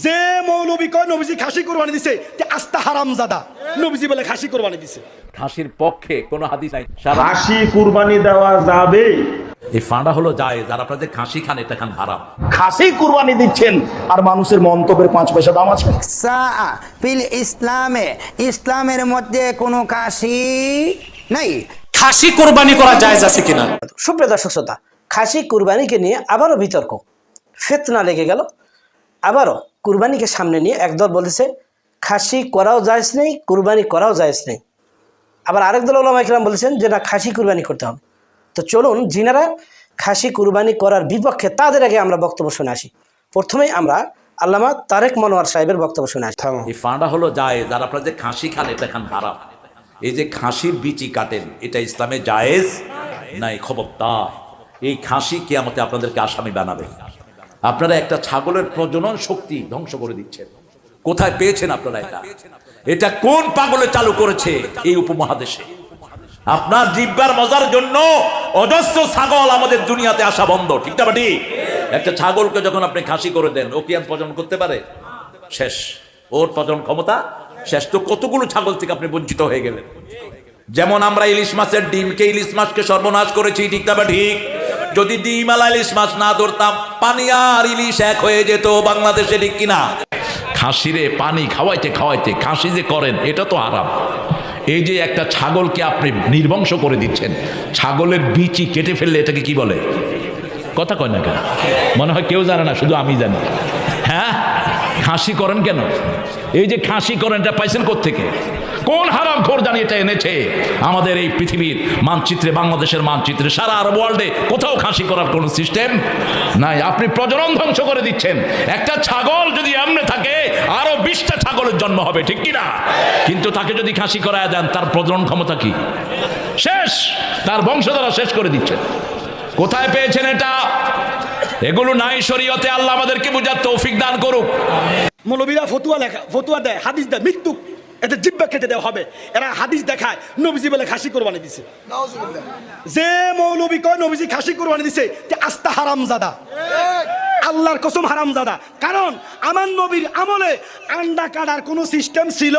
যে মৌলবী কয় নবীজি খাসি কোরবানি দিছে তে আস্তা হারামজাদা নবীজি বলে খাসি কোরবানি দিছে। খাসির পক্ষে কোনো হাদিস নাই। খাসি কুরবানি দেওয়া যাবে, এই ফাঁড়া হলো যায় যারা আপনারা যে খাসি খান এটা খান হারাম। খাসি কুরবানি দিচ্ছেন আর মানুষের মন্তব্যের 5 পয়সা দাম আছে। ফিল ইসলামে, ইসলামের মধ্যে কোনো খাসি নাই। খাসি কোরবানি করা জায়েজ আছে কিনা? সুপ্রিয় দর্শক শ্রোতা, খাসি কুরবানিকে নিয়ে আবারও বিতর্ক, ফিতনা লেগে গেল। আবারও কুরবানিকে সামনে নিয়ে একদল বলতেছে খাসি করাও জায়েজ নেই, কুরবানি করাও জায়েজ নেই। আবার আরেক দল ওলামা ইকরাম বলেছেন যে না, খাসি কুরবানি করতে হবে। তো চলুন, যিনারা খাসি কুরবানি করার বিপক্ষে তাদের আগে আমরা বক্তব্য শুনে আসি। প্রথমেই আমরা আল্লামা তারেক মনোয়ার সাহেবের বক্তব্য শুনে আসি। এই ফাঁড়া হলো যায় যারা আপনারা যে খাসি খান এটা খান হারাম। এই যে খাসির বিচি কাটেন এটা ইসলামে জায়েজ নাই। খবরদার, এই খাসি কিয়ামতে আপনাদেরকে আসামি বানাবে। আপনারা একটা ছাগলের প্রজনন শক্তি ধ্বংস করে দিচ্ছেন। কোথায় পেয়েছেন আপনারা এটা? এটা কোন পাগলে চালু করেছে এই উপমহাদেশে? আপনার জিহ্বার মজার জন্য অজস্র ছাগল আমাদের দুনিয়াতে আসা বন্ধ, ঠিক না বাটি? একটা ছাগলকে যখন আপনি খাসি করে দেন, ও কি আর প্রজনন করতে পারে? শেষ, ওর প্রজনন ক্ষমতা শেষ। তো কতগুলো ছাগল থেকে আপনি বঞ্চিত হয়ে গেলেন। যেমন আমরা ইলিশ মাছের ডিমকে, ইলিশ মাছকে সর্বনাশ করেছি, ঠিক না ঠিক? যদি ডিম আলা ইলিশ মাছ না ধরতাম, পানি আর ইলিশ এক হয়ে যেত বাংলাদেশে, ঠিক কিনা? খাসিরে পানি খাওয়াইতে খাওয়াইতে খাসি যে করেন এটা তো হারাম। এই যে একটা ছাগলকে আপনি নির্বংশ করে দিচ্ছেন, ছাগলের বিচি কেটে ফেললে এটাকে কি বলে? কথা কয় না কেন? মনে হয় কেউ জানে না, শুধু আমি জানি। হ্যাঁ, খাসি করেন কেন? এই যে খাসি করেন এটা পাইছেন কোত্থেকে? কোন হারাম খোর জানি এটা এনেছে আমাদের এই পৃথিবীর মানচিত্রে, বাংলাদেশের মানচিত্রে, সারা আরব ওয়ার্ল্ডে কোথাও খাসি করার কোনো সিস্টেম নাই। আপনি প্রজনন ধ্বংস করে দিচ্ছেন। একটা ছাগল যদি এমনি থাকে আরো 20টা ছাগলের জন্ম হবে, ঠিক কিনা? কিন্তু তাকে যদি খাসি করায় দেন, তার প্রজনন ক্ষমতা কি? শেষ, তার বংশধারা শেষ করে দিচ্ছেন। কোথায় পেয়েছেন এটা? এগুলো নাই শরীয়তে। আল্লাহ আমাদেরকে বুঝার তৌফিক দান করুক। মৌলবীরা ফতুয়া দেয়, হাদিস দেয়, মৃত্যু এতে জিব্বা কেটে দেওয়া হবে। এরা হাদিস দেখায় নবীজি বলে খাসি কোরবানি দিছে। যে মৌলবী কয় নবীজি খাসি কোরবানি দিছে তে আস্তা হারামজাদা, আল্লাহর কসম হারামজাদা। কারণ আমার নবীর আমলে আন্ডা কাটার কোনো সিস্টেম ছিল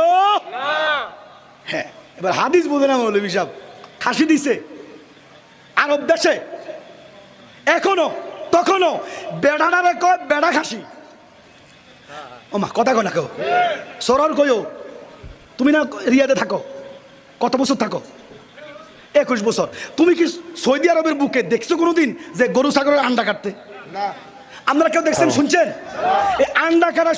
না। হ্যাঁ, এবার হাদিস বোঝে না মৌলবী সাহেব। খাসি দিছে আরব দেশে, এখনো তখনো বেড়াটারে কয় বেড়া খাসি। ও মা, কথা কয় না কেউ সরল কয়ও। তুমি না রিয়াদে থাকো, কত বছর থাকো? 21 বছর। তুমি কি সৌদি আরবের বুকে দেখছো কোনোদিন যে গরু ছাগলের আন্ডা কাটতে? আমরা কেউ দেখছেন, শুনছেন? এই আন্ডা কাটা